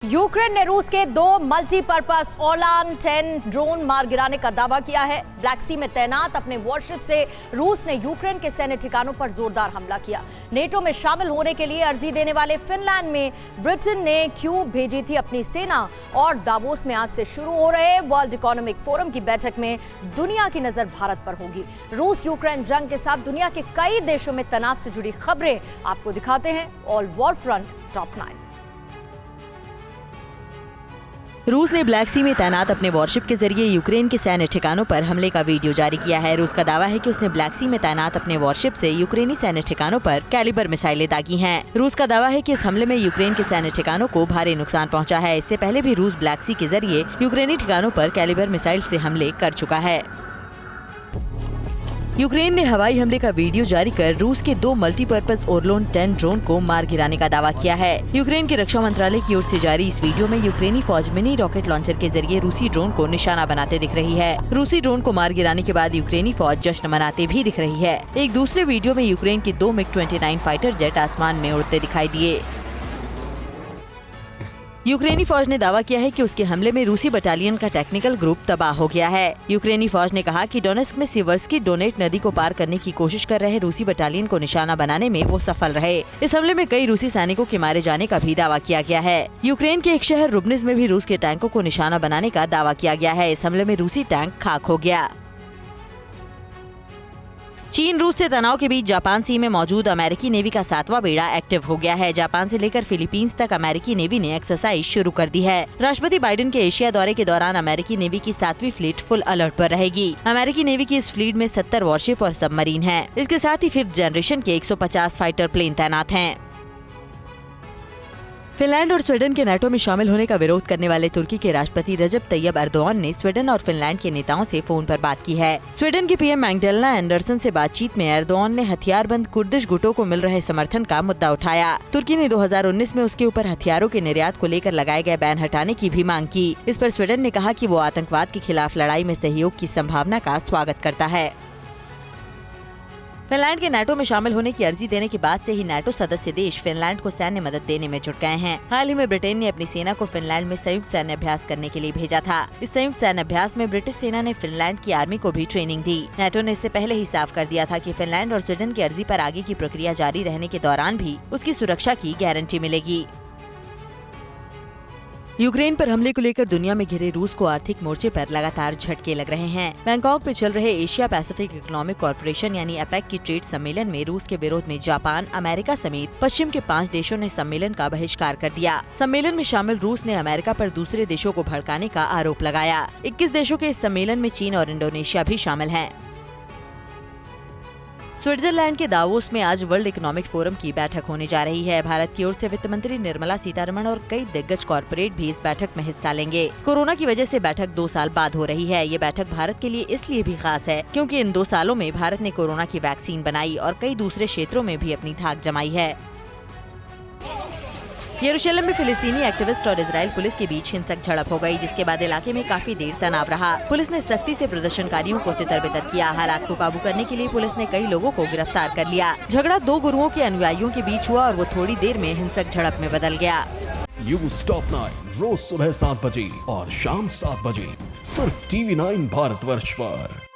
Ukraine ने रूस के 2 मल्टीपर्पज ओरलान 10 ड्रोन मार गिराने का दावा किया है। ब्लैक सी में तैनात अपने वॉरशिप से रूस ने यूक्रेन के सैन्य ठिकानों पर जोरदार हमला किया। नेटो में शामिल होने के लिए अर्जी देने वाले फिनलैंड में ब्रिटेन ने क्यों भेजी थी अपनी सेना, और दावोस में आज से शुरू हो रहे वर्ल्ड इकोनॉमिक फोरम की बैठक में दुनिया की नजर भारत पर होगी। रूस यूक्रेन जंग के साथ दुनिया के कई देशों में तनाव से जुड़ी खबरें आपको दिखाते हैं ऑल वॉर फ्रंट टॉप 9। रूस ने ब्लैक सी में तैनात अपने वॉरशिप के जरिए यूक्रेन के सैन्य ठिकानों पर हमले का वीडियो जारी किया है। रूस का दावा है कि उसने ब्लैक सी में तैनात अपने वॉरशिप से यूक्रेनी सैन्य ठिकानों पर कैलिबर मिसाइलें दागी हैं। रूस का दावा है कि इस हमले में यूक्रेन के सैन्य ठिकानों को भारी नुकसान पहुंचा है। इससे पहले भी रूस ब्लैक सी के जरिए यूक्रेनी ठिकानों पर कैलिबर मिसाइल से हमले कर चुका है। यूक्रेन ने हवाई हमले का वीडियो जारी कर रूस के 2 मल्टीपर्पज ओरलोन 10 ड्रोन को मार गिराने का दावा किया है। यूक्रेन के रक्षा मंत्रालय की ओर से जारी इस वीडियो में यूक्रेनी फौज मिनी रॉकेट लॉन्चर के जरिए रूसी ड्रोन को निशाना बनाते दिख रही है। रूसी ड्रोन को मार गिराने के बाद यूक्रेनी फौज जश्न मनाते भी दिख रही है। एक दूसरे वीडियो में यूक्रेन के 2 MiG-29 फाइटर जेट आसमान में उड़ते दिखाई दिए। यूक्रेनी फौज ने दावा किया है कि उसके हमले में रूसी बटालियन का टेक्निकल ग्रुप तबाह हो गया है। यूक्रेनी फौज ने कहा कि डोनेस्क में सिवर्स्की डोनेट नदी को पार करने की कोशिश कर रहे रूसी बटालियन को निशाना बनाने में वो सफल रहे। इस हमले में कई रूसी सैनिकों के मारे जाने का भी दावा किया गया है। यूक्रेन के एक शहर रुबनिज में भी रूस के टैंकों को निशाना बनाने का दावा किया गया है। इस हमले में रूसी टैंक खाक हो गया। चीन रूस से तनाव के बीच जापान सी में मौजूद अमेरिकी नेवी का 7वां बेड़ा एक्टिव हो गया है। जापान से लेकर फिलीपींस तक अमेरिकी नेवी ने एक्सरसाइज शुरू कर दी है। राष्ट्रपति बाइडेन के एशिया दौरे के दौरान अमेरिकी नेवी की 7वीं फ्लीट फुल अलर्ट पर रहेगी। अमेरिकी नेवी की इस फ्लीट में 70 वॉरशिप और सबमरीन हैं। इसके साथ ही 5th जनरेशन के 150 फाइटर प्लेन तैनात हैं। फिनलैंड और स्वीडन के नाटो में शामिल होने का विरोध करने वाले तुर्की के राष्ट्रपति रजब तैयब एर्दोआन ने स्वीडन और फिनलैंड के नेताओं से फोन पर बात की है। स्वीडन के पीएम मैग्डलेना एंडरसन से बातचीत में एर्दोआन ने हथियारबंद कुर्दिश गुटों को मिल रहे समर्थन का मुद्दा उठाया। तुर्की ने 2019 में उसके ऊपर हथियारों के निर्यात को लेकर लगाए गए बैन हटाने की भी मांग की। इस पर स्वीडन ने कहा कि वो आतंकवाद के खिलाफ लड़ाई में सहयोग की संभावना का स्वागत करता है। फिनलैंड के नाटो में शामिल होने की अर्जी देने के बाद से ही नाटो सदस्य देश फिनलैंड को सैन्य मदद देने में जुट गए हैं। हाल ही में ब्रिटेन ने अपनी सेना को फिनलैंड में संयुक्त सैन्य अभ्यास करने के लिए भेजा था। इस संयुक्त सैन्य अभ्यास में ब्रिटिश सेना ने फिनलैंड की आर्मी को भी ट्रेनिंग दी। नाटो ने इससे पहले ही साफ कर दिया था कि फिनलैंड और स्वीडन की अर्जी पर आगे की प्रक्रिया जारी रहने के दौरान भी उसकी सुरक्षा की गारंटी मिलेगी। यूक्रेन पर हमले को लेकर दुनिया में घिरे रूस को आर्थिक मोर्चे पर लगातार झटके लग रहे हैं। बैंकॉक में चल रहे एशिया पैसिफिक इकोनॉमिक कॉर्पोरेशन यानी एपेक की ट्रेड सम्मेलन में रूस के विरोध में जापान, अमेरिका समेत पश्चिम के 5 देशों ने सम्मेलन का बहिष्कार कर दिया। सम्मेलन में शामिल रूस ने अमेरिका पर दूसरे देशों को भड़काने का आरोप लगाया। 21 देशों के इस सम्मेलन में चीन और इंडोनेशिया भी शामिल हैं। स्विट्जरलैंड के दावोस में आज वर्ल्ड इकोनॉमिक फोरम की बैठक होने जा रही है। भारत की ओर से वित्त मंत्री निर्मला सीतारमण और कई दिग्गज कॉर्पोरेट भी इस बैठक में हिस्सा लेंगे। कोरोना की वजह से बैठक 2 साल बाद हो रही है। ये बैठक भारत के लिए इसलिए भी खास है क्योंकि इन 2 सालों में भारत ने कोरोना की वैक्सीन बनाई और कई दूसरे क्षेत्रों में भी अपनी धाक जमाई है। यरूशलेम में फिलिस्तीनी एक्टिविस्ट और इजरायल पुलिस के बीच हिंसक झड़प हो गई, जिसके बाद इलाके में काफी देर तनाव रहा। पुलिस ने सख्ती से प्रदर्शनकारियों को तितर-बितर किया। हालात को काबू करने के लिए पुलिस ने कई लोगों को गिरफ्तार कर लिया। झगड़ा 2 गुरुओं के अनुयायियों के बीच हुआ और वो थोड़ी देर में हिंसक झड़प में बदल गया। न्यूज़ टॉप 9 रोज सुबह 7 बजे और शाम 7 बजे सिर्फ TV9 भारतवर्ष पर।